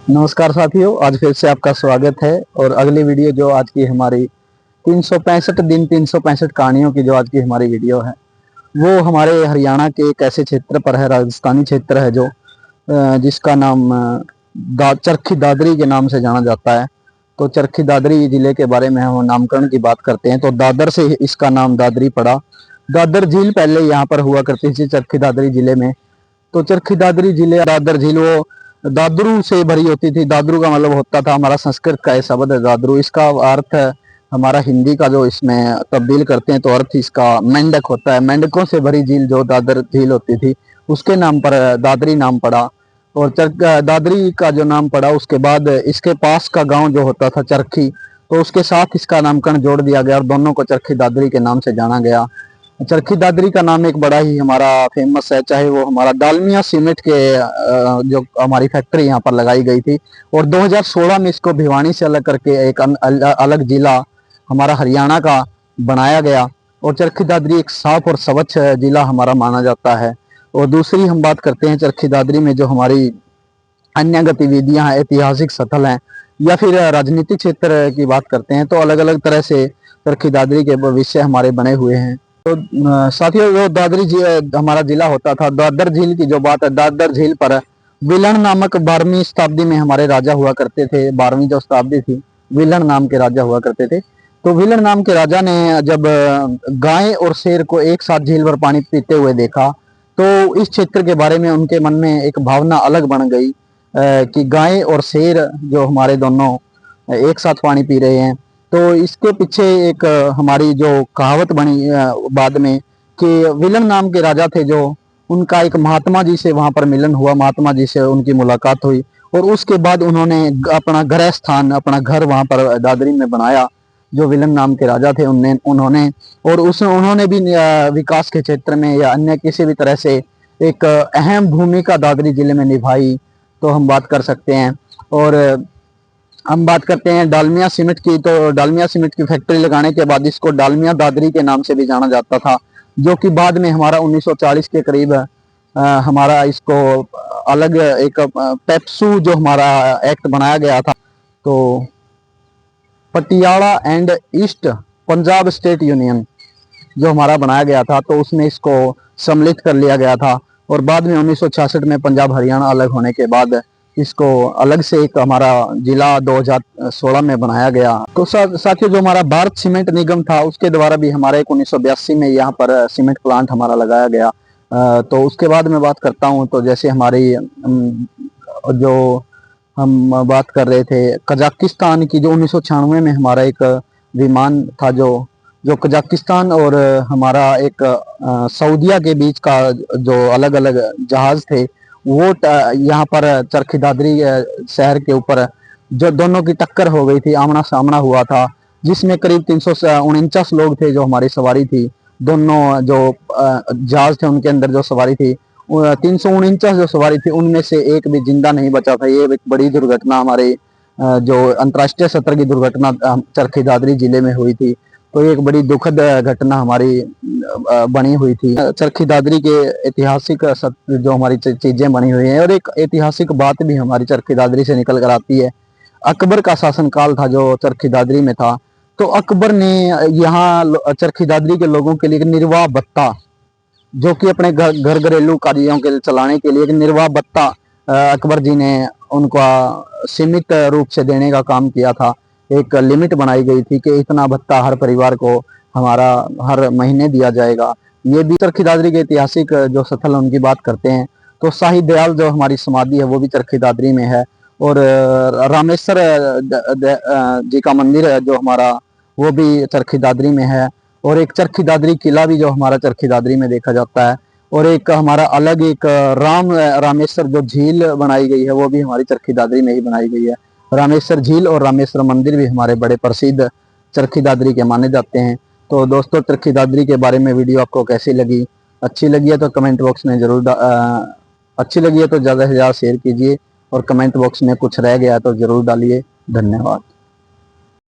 नमस्कार साथियों, आज फिर से आपका स्वागत है। और अगली वीडियो जो आज की हमारी 365 दिन 365 कहानियों की जो आज की हमारी वीडियो है वो हमारे हरियाणा के एक ऐसे क्षेत्र पर है, राजस्थानी क्षेत्र है जो जिसका नाम चरखी दादरी के नाम से जाना जाता है। तो चरखी दादरी जिले के बारे में हम नामकरण की बात करते हैं तो दादर से इसका नाम दादरी पड़ा। दादर झील पहले यहाँ पर हुआ करती थी चरखी दादरी जिले में। तो चरखी दादरी जिले दादर झील वो दादरू से भरी होती थी। दादरू का मतलब होता था, हमारा संस्कृत का ये शब्द है दादरू, इसका अर्थ है हमारा हिंदी का जो इसमें तब्दील करते हैं तो अर्थ इसका मेंढक होता है। मेंढकों से भरी झील जो दादर झील होती थी उसके नाम पर दादरी नाम पड़ा। और दादरी का जो नाम पड़ा उसके बाद इसके पास का गांव जो होता था चरखी, तो उसके साथ इसका नामकरण जोड़ दिया गया और दोनों को चरखी दादरी के नाम से जाना गया। चरखी दादरी का नाम एक बड़ा ही हमारा फेमस है, चाहे वो हमारा डालमिया सीमेंट के जो हमारी फैक्ट्री यहाँ पर लगाई गई थी और 2016 में इसको भिवानी से अलग करके एक अलग जिला हमारा हरियाणा का बनाया गया। और चरखी दादरी एक साफ और स्वच्छ जिला हमारा माना जाता है। और दूसरी हम बात करते हैं चरखी दादरी में जो हमारी अन्य गतिविधियां हैं, ऐतिहासिक स्थल हैं या फिर राजनीतिक क्षेत्र की बात करते हैं तो अलग अलग तरह से चरखी दादरी के विषय हमारे बने हुए हैं। तो साथियों, जो दादरी हमारा जिला होता था, दादर झील की जो बात है, दादर झील पर विलन नामक 12वीं शताब्दी में हमारे राजा हुआ करते थे। 12वीं जो शताब्दी थी, विलन नाम के राजा हुआ करते थे। तो विलन नाम के राजा ने जब गाय और शेर को एक साथ झील पर पानी पीते हुए देखा तो इस क्षेत्र के बारे में उनके मन में एक भावना अलग बन गई कि गाय और शेर जो हमारे दोनों एक साथ पानी पी रहे हैं। तो इसके पीछे एक हमारी जो कहावत बनी बाद में कि विलन नाम के राजा थे जो उनका एक महात्मा जी से वहां पर मिलन हुआ, महात्मा जी से उनकी मुलाकात हुई और उसके बाद उन्होंने अपना गृह स्थान, अपना घर वहां पर दादरी में बनाया। जो विलन नाम के राजा थे उन्होंने और उन्होंने भी विकास के क्षेत्र में या अन्य किसी भी तरह से एक अहम भूमिका दादरी जिले में निभाई, तो हम बात कर सकते हैं। और हम बात करते हैं डालमिया सीमेंट की, तो डालमिया सीमेंट की फैक्ट्री लगाने के बाद इसको डालमिया दादरी के नाम से भी जाना जाता था, जो कि बाद में हमारा 1940 के करीब हमारा इसको अलग एक पेप्सू जो हमारा एक्ट बनाया गया था, तो Patiala and east Punjab state union जो हमारा बनाया गया था, तो उसमें इसको सम्मिलित कर लिया गया था। और बाद में 1966 में पंजाब हरियाणा अलग होने के बाद इसको अलग से एक हमारा जिला 2016 में बनाया गया। तो साथियों, जो हमारा भारत सीमेंट निगम था उसके द्वारा भी हमारा एक 1982 में यहाँ पर सीमेंट प्लांट हमारा लगाया गया। तो उसके बाद मैं बात करता हूँ तो जैसे हमारी जो हम बात कर रहे थे कजाकिस्तान की, जो 1996 में हमारा एक विमान था जो जो कजाकिस्तान और हमारा एक सऊदिया के बीच का जो अलग अलग जहाज थे वो यहाँ पर चरखी दादरी शहर के ऊपर जो दोनों की टक्कर हो गई थी, आमना सामना हुआ था, जिसमें करीब 349 लोग थे जो हमारी सवारी थी। दोनों जो जहाज थे उनके अंदर जो सवारी थी 349 जो सवारी थी उनमें से एक भी जिंदा नहीं बचा था। ये एक बड़ी दुर्घटना हमारे जो अंतर्राष्ट्रीय स्तर की दुर्घटना चरखी दादरी जिले में हुई थी। तो एक बड़ी दुखद घटना हमारी बनी हुई थी। चरखी दादरी के ऐतिहासिक जो हमारी चीजें बनी हुई हैं और एक ऐतिहासिक बात भी हमारी चरखी दादरी से निकल कर आती है। अकबर का शासनकाल था जो चरखी दादरी में था, तो अकबर ने यहाँ चरखी दादरी के लोगों के लिए एक निर्वाह भत्ता, जो कि अपने घर घरेलू कार्यों के चलाने के लिए एक निर्वाह भत्ता अकबर जी ने उनका सीमित रूप से देने का काम किया था। एक लिमिट बनाई गई थी कि इतना भत्ता हर परिवार को हमारा हर महीने दिया जाएगा। ये भी चरखी दादरी के ऐतिहासिक जो स्थल उनकी बात करते हैं तो शाही दयाल जो हमारी समाधि है वो भी चरखी दादरी में है। और रामेश्वर जी का मंदिर है जो हमारा वो भी चरखी दादरी में है। और एक चरखी दादरी किला भी जो हमारा चरखी दादरी में देखा जाता है। और एक हमारा अलग एक रामेश्वर जो झील बनाई गई है वो भी हमारी चरखी दादरी में ही बनाई गई है। रामेश्वर झील और रामेश्वर मंदिर भी हमारे बड़े प्रसिद्ध चरखी दादरी के माने जाते हैं। तो दोस्तों, चरखी दादरी के बारे में वीडियो आपको कैसी लगी? अच्छी लगी है तो कमेंट बॉक्स में जरूर अच्छी लगी है तो ज़्यादा से ज़्यादा शेयर कीजिए और कमेंट बॉक्स में कुछ रह गया तो जरूर डालिए। धन्यवाद।